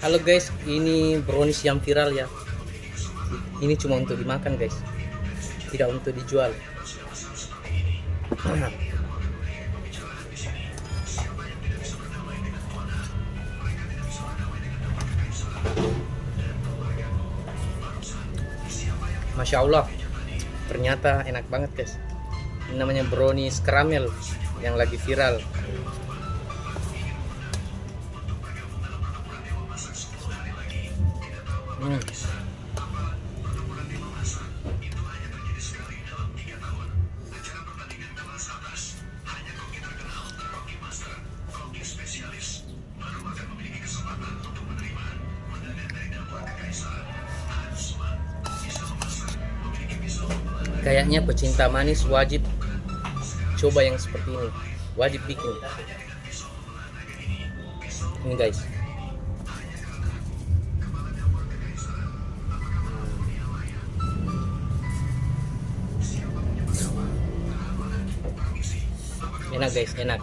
Halo guys, ini brownies yang viral ya. Ini cuma untuk dimakan guys, tidak untuk dijual. Masya Allah, ternyata enak banget guys. Ini namanya brownies karamel yang lagi viral. Kayaknya pecinta manis wajib coba yang seperti ini, wajib bikin ini guys. Enak guys, enak.